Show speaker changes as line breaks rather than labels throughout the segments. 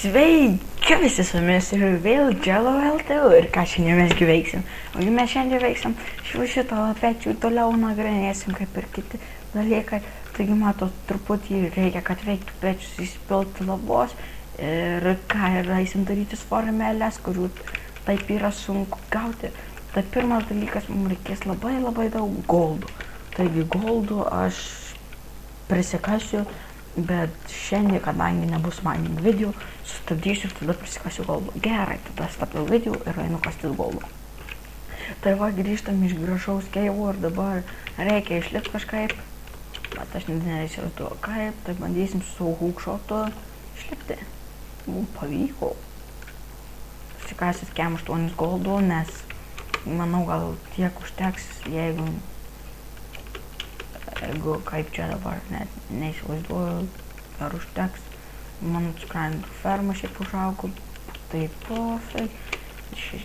Sveiki visi su jumis ir vėl Jello LTU ir ką šiandien mes veiksim. O mes šiandien veiksim šito pečių toliau nagrinėsim kaip ir kiti dalykai. Taigi matot, truputį reikia, kad veiktų pečius įsipilti lavos ir ką ir eisim darytis formelės, kurių taip yra sunku gauti. Tai pirmas dalykas, mums reikės labai daug goldų. Taigi goldų aš prisikasiu. Bet šiandien, kadangi nebus mining video, sustabdysiu ir tada prisikasiu goldų. Gerai, tada stabdau video ir einu kastis goldų. Tai va, grįžtam iš gražaus keivo ir dabar reikia išlipti kažkaip. Bet aš neįsivaizduoju kaip, tai bandysim su hookšotu išlipti. Pavyko. Prisikasis kem 8 goldų, nes manau gal tiek užteks, jeigu kaip čia dabar net neįsivaizduoju, ar užteks. Mano skrandų ferma šiaip užaugo, tai pofai,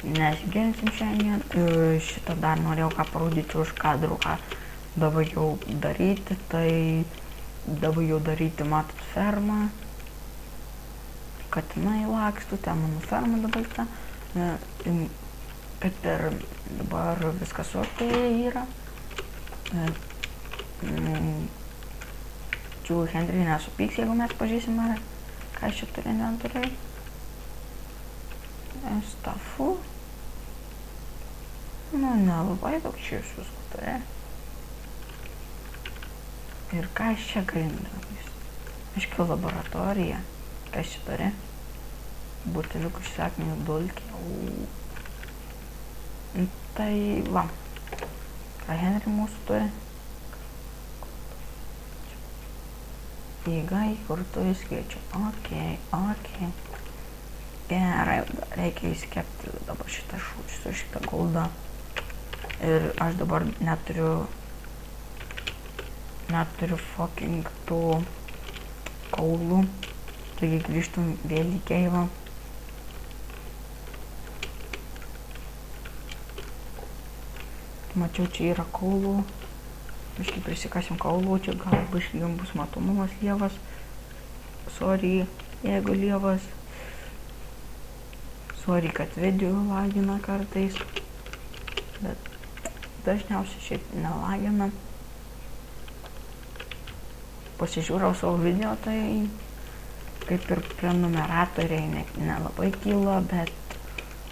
nesigilinsim šiandien. Šitą dar norėjau ką parodyti už kadrų, ką dabar jau daryti, tai dabar jau daryti, matot, fermą. Katinai lakstų, ten mano ferma dabar ta. Kaip ir dabar viskas okei yra. Čia Henry nesupyks, jeigu mes pažįsim, ar ką aš čia turiu inventoriui. Stafu. Nu, nelabai daug čia iš visko turi. Ir ką aš čia galindamas? Aiškiai laboratorija. Ką aš čia turi? Buteliukų iš akmenių dulkė. Tai va. Ką Henry mūsų turi? Jėga įkurtų įskaičių. Okei. Gerai, reikia įskepti dabar šitą šūdžių su šitą goldą. Ir aš dabar neturiu fucking tų kaulų. Taigi grįžtum vėl į keivą. Mačiau, čia yra kaulų. Biškai prisikasim kaulų, čia gal biškai bus matomumas lievas. Sorry, jeigu lievas. Sorry, kad video lagina kartais. Bet dažniausiai šiaip nelagina. Pasižiūrėjau savo video, tai kaip ir prenumeratoriai nelabai kyla, bet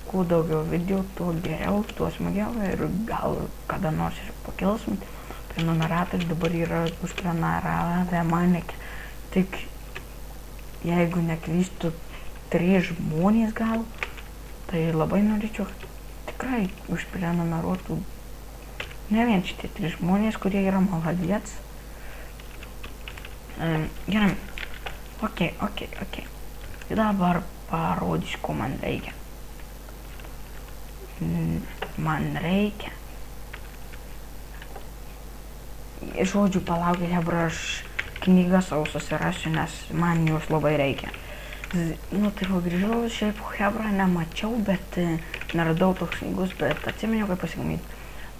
kuo daugiau video, tuo geriau, tuo smagiau ir gal kada nors ir pakils. Prenumeratoriai dabar yra užprenumeravę mane tik, jeigu neklystu, 3 žmonės gal, tai labai norėčiau tikrai užprenumeruotų ne vien šitie 3 žmonės, kurie yra maladėts. Gerai, okei. Dabar parodysiu, ko man reikia. Man reikia. Žodžiu, palaukit, hebra, aš knygas savo susirasiu, nes man jos labai reikia. Nu, tai va grįžau, šiaip hebra nemačiau, bet neradau toks knygus, bet atsiminiau, kaip pasigamyti.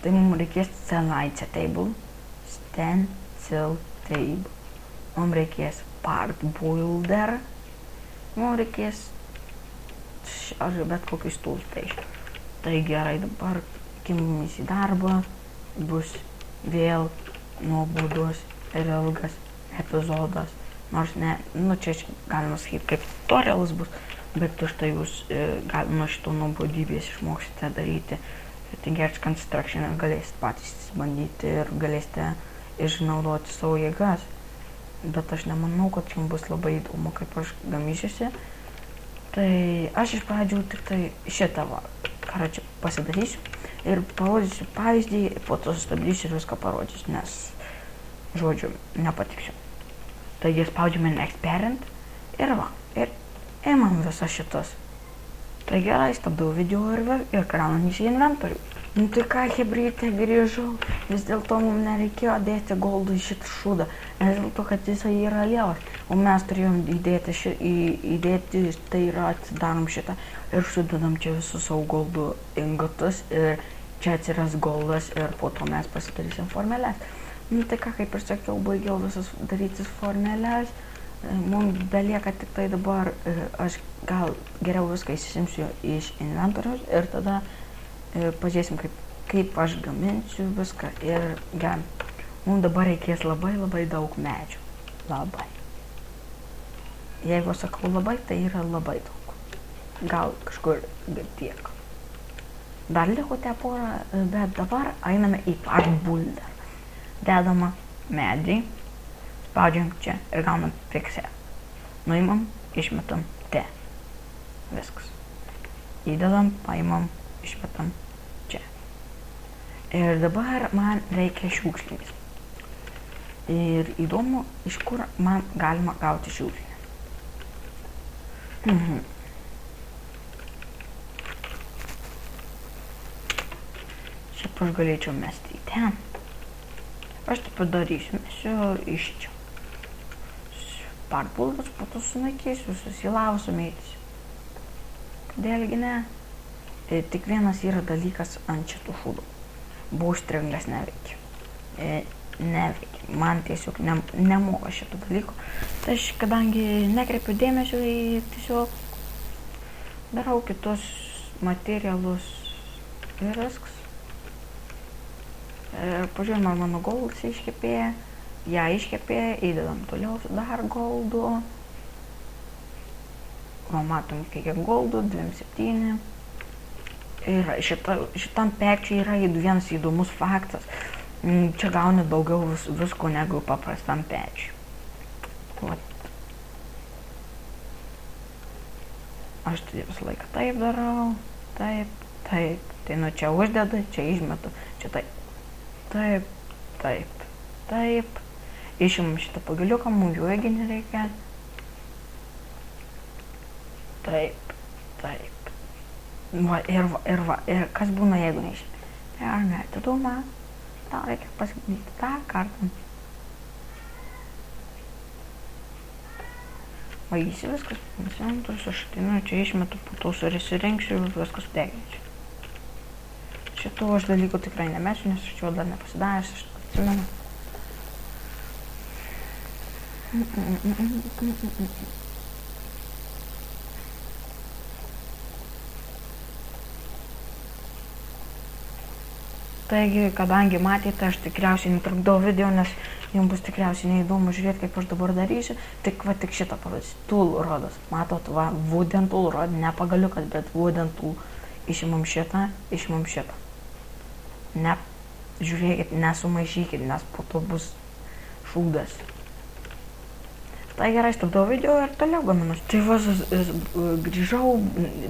Tai mums reikės stencil table. Mums reikės part builder. Mums reikės bet kokius tools. Tai gerai, dabar kimimės į darbą, bus vėl nuobodus ir ilgas epizodas. Nors ne, nu čia galima sakyti, kaip tutorialas bus, bet štai jūs nuo šito nuobodybės išmoksite daryti Tinker's Construction ir galėsite patys bandyti ir galėsite išnaudoti savo jėgas. Bet aš nemanau, kad jums bus labai įdomu, kaip aš gamysiuosi. Tai aš iš pradžių tik tai šitą pasidarysiu ir parodysiu pavyzdį, po to sustabdysiu ir viską parodysiu, nes, žodžiu, nepatiksiu. Taigi spaudžiame Next Parent ir va, ir imam visas šitas. Tai gerai, stabdau video ir kraunamės į inventorių. Nu tai ką, hebrytė, grįžau, vis dėlto mums nereikėjo dėti goldų į šitą šūdą, nes dėl to, kad jisai yra lievas, o mes turėjom įdėti, tai yra atsidarom šitą ir sudedam čia visus savo goldų ingotus ir čia atsiras goldas ir po to mes pasidarysim formelės. Nu tai ką, kaip ir sakiau, baigiau visas darytis formelės, Mums belieka tik tai dabar, aš gal geriau viską įsisimsiu iš inventoriaus ir tada pažiūrėsim, kaip aš gaminsiu viską ir mums dabar reikės labai daug medžių. Labai. Jeigu sakau labai, tai yra labai daug. Gal kažkur tiek. Dar liko te porą, bet dabar einame į Part Builder. Dedama medį, spaudžiam čia ir gaunam pikselį. Nuimam, išmetam te. Viskas. Įdedam, paimam, išmetam čia. Ir dabar man reikia šiukšlinės. Ir įdomu, iš kur man galima gauti šiukšlinę. Šiaip aš galėčiau mesti į ten. Aš taip padarysiu, mesiu iš čia. Part Builder, po to sunaikysiu, susilausiu mėtysiu. Kodėlgi ne? Tik vienas yra dalykas ant šitų šūdų. Boostrangles neveikia. Neveikia. Man tiesiog nemoka šitų dalykų. Tai aš, kadangi nekreipiu dėmesio, tiesiog darau kitus materialus ir viskas. Pažiūrėjom, ar mano goldas iškepėja. Ja iškepėja, įdedam toliau dar goldų. O matom, kiek goldų, 27. Ir šitam pekčiui yra vienas įdomus faktas. Čia gauni daugiau visko negu paprastam pekčiui. Aš tai visą laiką taip darau. Taip. Tai nu čia uždedu, čia išmetu, čia taip. Taip. Išimam šitą pagaliuką, mums jų irgi nereikia. Taip. Ir kas būna, jeigu neišimė? Ir neatidumą, tau reikia pasigaminti tą kartą. Vagysi viskas, nusimentus, aš ateinu, čia išmetu, po to susirinksiu ir viskas deginsiu. Šitų aš dalykų tikrai nemesiu, nes aš jau dar nepasidaręs, aš atsimenu. Taigi, kadangi matėte, aš tikriausiai nutrukdau video, nes jums bus tikriausiai neįdomu žiūrėti, kaip aš dabar darysiu. Tik šitą parodysiu. Tool rodas. Matot, wooden tool rod, ne pagaliukas, bet wooden tool. Išimam šitą. Žiūrėkit, nesumaišykit, nes po to bus šūdas. Tai gerai, stabdau video ir toliau gaminu. Tai grįžau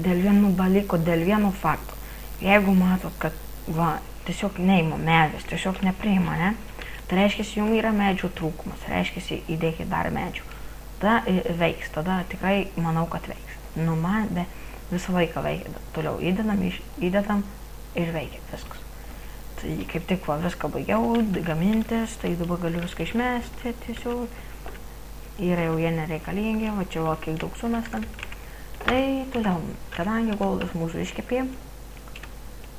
dėl vieno dalyko, dėl vieno fakto. Jeigu matot, kad tiesiog neima medis, tiesiog nepriima, ne? Tai reiškia, jums yra medžių trūkumas, reiškia, įdėkit dar medžių. Tada veiks, tada tikrai manau, kad veiks. Nu man, visą laiką veikia. Toliau įdedam ir veikia viskas. Tai kaip tik viską baigiau gamintis, tai dabar galiu viską išmesti tiesiog. Yra jau jie nereikalingi, čia kiek daug sumestam. Tai toliau, kadangi goldas mūsų iškepė,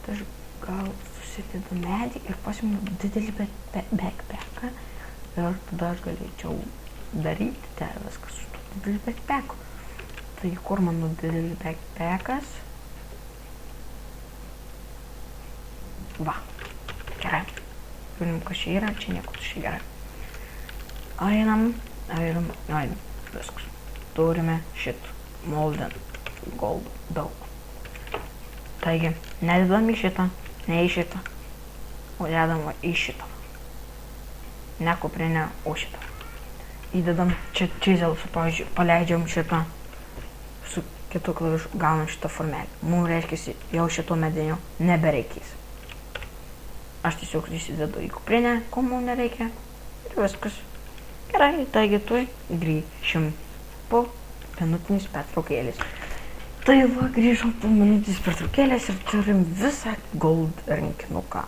tai aš gal susidedu medį ir pasiimu didelį backpacką. Ir tada aš galėčiau daryti viskas su dideliu backpacku. Tai kur mano didelis backpackas? Gerai. Žiūrim, kas čia yra, čia nieko, čia gerai. Einam, viskas. Turime šitą molden gold daug. Taigi, nededam į šitą, ne į šitą, o dedam į šitą. Ne kuprinę, o šitą. Įdedam čia čizelus, pavyzdžiui, paleidžiam šitą su kitu klavišu, gaunam šitą formelį. Mums reiškia, jau šito medinio nebereikės. Aš tiesiog įsidedu į kuprinę, ko mums nereikia ir viskas. Gerai, taigi tuoj grįšim po minutinis pertraukėlės. Tai grįžom po minutinis pertraukėlės ir turim visą gold rinkinuką.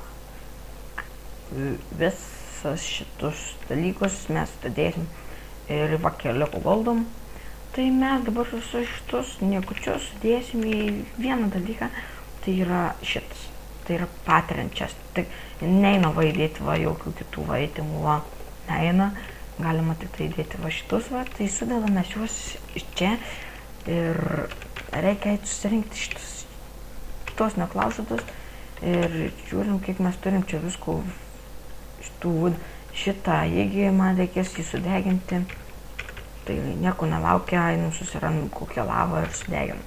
Visas šitus dalykus mes sudėsim ir keliuku goldom. Tai mes dabar visus šitus niekučius sudėsim į vieną dalyką, tai yra šitas. Tai yra pattern chest. Tai neina vaidėti jokių kitų vaidimų, neina. galima tik tai įdėti va šitus, va, tai sudedame juos čia ir reikia susirinkti šitos neklaužytus ir žiūrim, kiek mes turim čia visko šitų wood. Šitą, jeigu man reikės jį sudeginti, tai nieko nelaukia, einu susirandu kokią lavą ir sudeginu.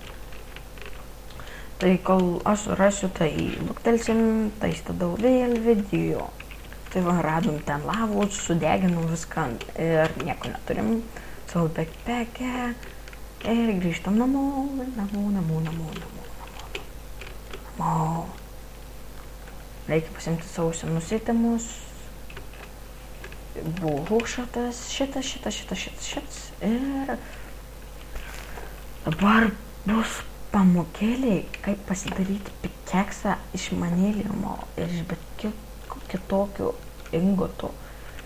Tai kol aš surasiu, tai luktelsim, tai stadau vėl video. Tai va, radom ten lavų, sudeginau viską ir nieko neturim savo backpacke ir grįžtam namo. Reikia pasimti savo senus įtemus. Buvo hookšotas, šitas ir dabar bus pamokėliai, kaip pasidaryti pikeksą iš maniliumo ir iš bet kitokio ingoto.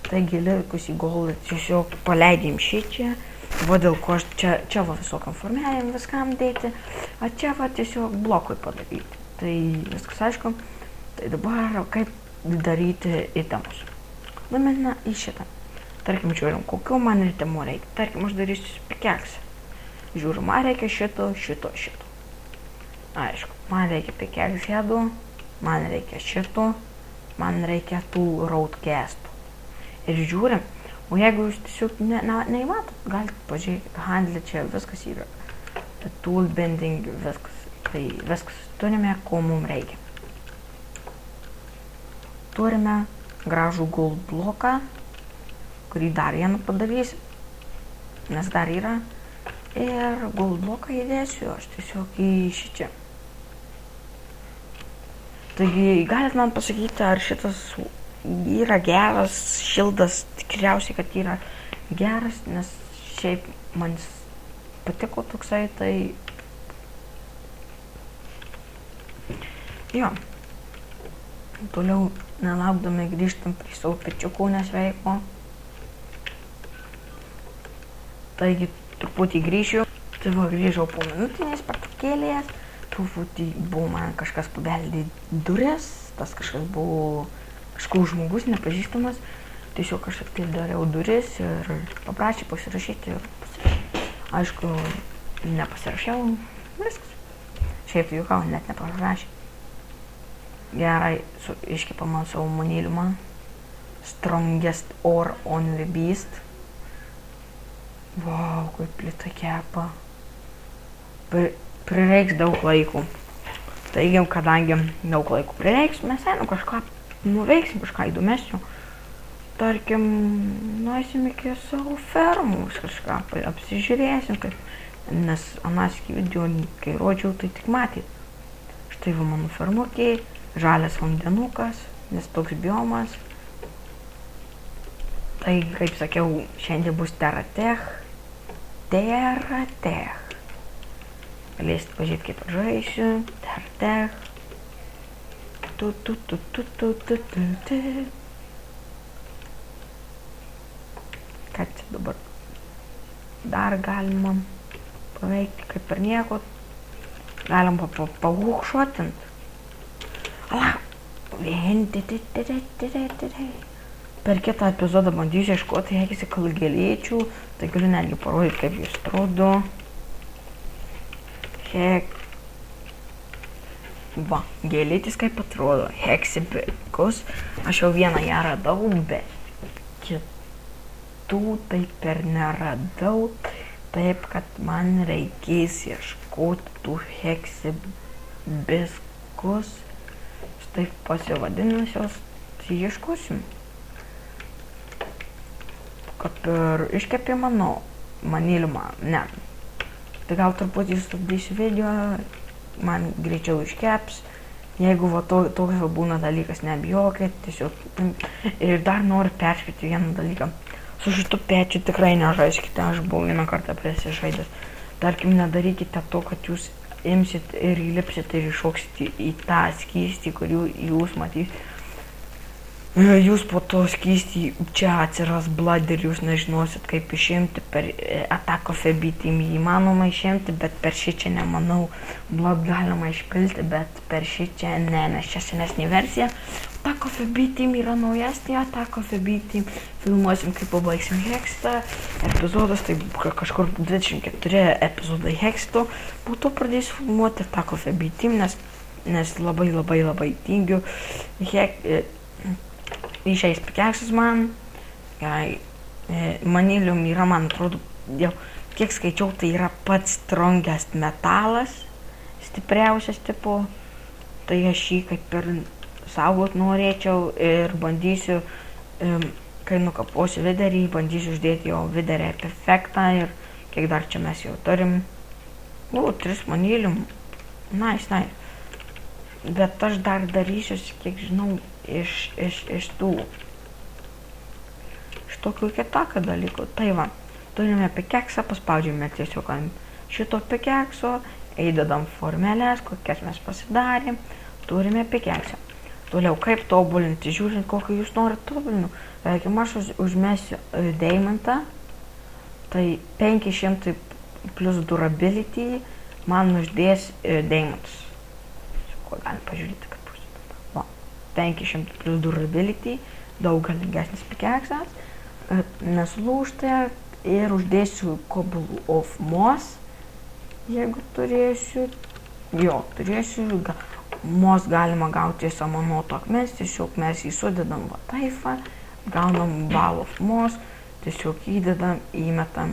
Taigi likus į goldą tiesiog paleidėm šičia, va dėl ko aš čia va visokiam formelėm viskam dėti, o čia va tiesiog blokui padaryti. Tai viskas aišku, tai dabar kaip daryti įtemus. Numena į šitą. Tarkim, žiūrim, kokiu man įtemų reikia. Tarkim, aš darysiu pikeksą. Žiūrim, man reikia šito. Aišku, man reikia pikeksų headų, man reikia šito, man reikia tų roadcastų. Ir žiūrim, o jeigu jūs tiesiog neįmatot, galite pažiūrėti, handle čia viskas yra. Tool bending, viskas. Tai viskas turime, ko mums reikia. Turime gražų gold bloką, kurį dar vieną padarysiu, nes dar yra. Ir gold bloką įdėsiu aš tiesiog į šičia. Taigi, galit man pasakyti, ar šitas yra geras šildas, tikriausiai, kad yra geras, nes šiaip man patiko toksai, tai jo. Toliau nelaukdami grįžtam prie savo pečiukų nesveiko. Taigi, truputį grįšiu. Tai va, grįžau po minutinės pertraukėlės. Truputį buvo man kažkas pabeldė durės. Tas kažkas buvo kažkoks žmogus nepažįstamas. Tiesiog aš atidariau duris ir paprašė pasirašyti. Aišku, nepasirašiau. Viskas. Šiaip juokau, net nepasirašė. Gerai, iškepa man savo maniliumą. Strongest or only beast. Vau, kaip plita kepa. Prireiks daug laiko. Taigi, kadangi daug laiko prireiks, mes einam kažką nuveiksim, kažką įdomesnio. Tarkim, nueisim iki savo fermos, kažką apsižiūrėsim, nes anas video, kai rodžiau, tai tik matyt. Štai va mano fermokė, žalias vandenukas, nes toks biomas. Tai, kaip sakiau, šiandien bus Terratech. Galėsite pažiūrėti, kaip aš žaisiu. Terratech. Ką čia dabar dar galima paveikti, kaip ir nieko. Galim pahūkšuotint. Per kitą epizodą bandysiu ieškoti, jeigu kalgėlėčių, tai galiu netgi parodyti, kaip jis atrodo. Va, gėlėtis kaip atrodo, heksibikus. Aš jau vieną ją radau, bet kitų taip ir neradau. Taip, kad man reikės ieškoti tų heksibiskus. Štai pasivadinusios, tai ieškosim. Kaip ir iškepė mano maniliumą, ne. Tai gal truputį sustabdysiu video, man greičiau iškeps. Jeigu va toks būna dalykas, nebijokit, tiesiog. Ir dar noriu perspėti vieną dalyką. Su šitu pečiu tikrai nežaiskite, aš buvau vieną kartą prisižaidęs. Tarkim, nedarykite to, kad jūs imsit ir įlipsit ir iššoksit į tą skystį, kurį jūs matysite. Jūs po to skystį čia atsiras blood ir jūs nežinosit, kaip išimti per Attack of a B-Team. Jį įmanoma išimti, bet per šį čia nemanau. Blood galima išpilti, bet per šį čia ne, nes čia senesnė versija. Attack of a B-Team yra naujesnė Attack of a B-Team. Filmuosim, kai pabaigsim Hextą. Epizodas, tai kažkur 24 epizodai Hexto. Po to pradėsiu filmuoti Attack of a B-Team, nes labai tingiu. Išeis pikeksas man, manilium yra, man atrodo, jau kiek skaičiau, tai yra pats strongest metalas, stipriausias tipo, tai aš jį kaip ir saugot norėčiau ir bandysiu, kai nukaposiu viderį, bandysiu uždėti jo viderį efektą ir kiek dar čia mes jau turim. 3 manilium, nice. Bet aš dar darysiu, kiek žinau, iš tokių kitokio dalykų. Tai va, turime pikeksą, paspaudžiame tiesiog ant šito pikekso, įdedam formelės, kokias mes pasidarėm, turime pikeksą. Toliau, kaip tobulinti, žiūrint, kokį jūs norit tobulinu. Tarkim, aš užmesiu diamantą, tai 500 plus durability man uždės diamantus. Ko galim pažiūrėti, kad bus. 500 plus durability, daug galingesnis pikeksas, nesulūžta ir uždėsiu Cobble of Moss, jeigu turėsiu, Moss galima gauti samanoto akmens, tiesiog mes jį sudedam taifą, gaunam Ball of Moss, tiesiog įdedam, įmetam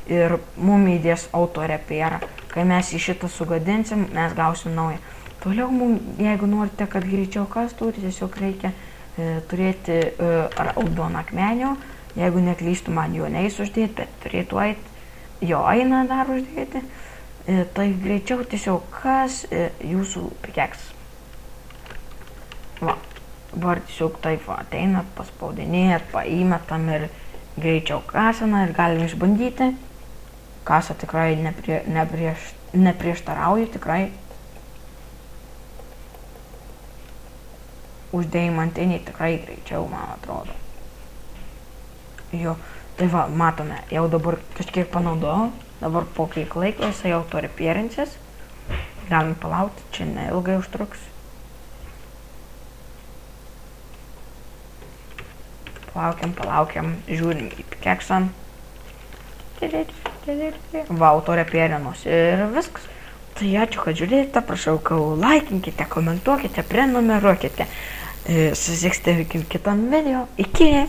ir mum įdės auto repairą. Kai mes į šitą sugadinsim, mes gausim naują. Toliau, jeigu norite, kad greičiau kastų, tiesiog reikia turėti raudoną akmenio. Jeigu neklystu, man jo neis uždėti, bet turėtų jo eina dar uždėti. Tai greičiau tiesiog kas jūsų pikeksas. Va, dabar tiesiog taip ateina, paspaudinėjat, paįmetam ir greičiau kasana ir galim išbandyti. Kasa tikrai neprieštarauju, tikrai. Už deimantinį tikrai greičiau, man atrodo. Jo, tai va, matome, jau dabar kažkiek panaudojau, dabar po kiek laiko jisai jau turi pierinsis. Galim palaukti, čia neilgai užtruks. Palaukiam, žiūrim į pikeksą. Va, autorė pierinos ir viskas. Tai ačiū, kad žiūrėjote, prašau, laikinkite, komentuokite, prenumeruokite. Susitiksite kitam video. Iki!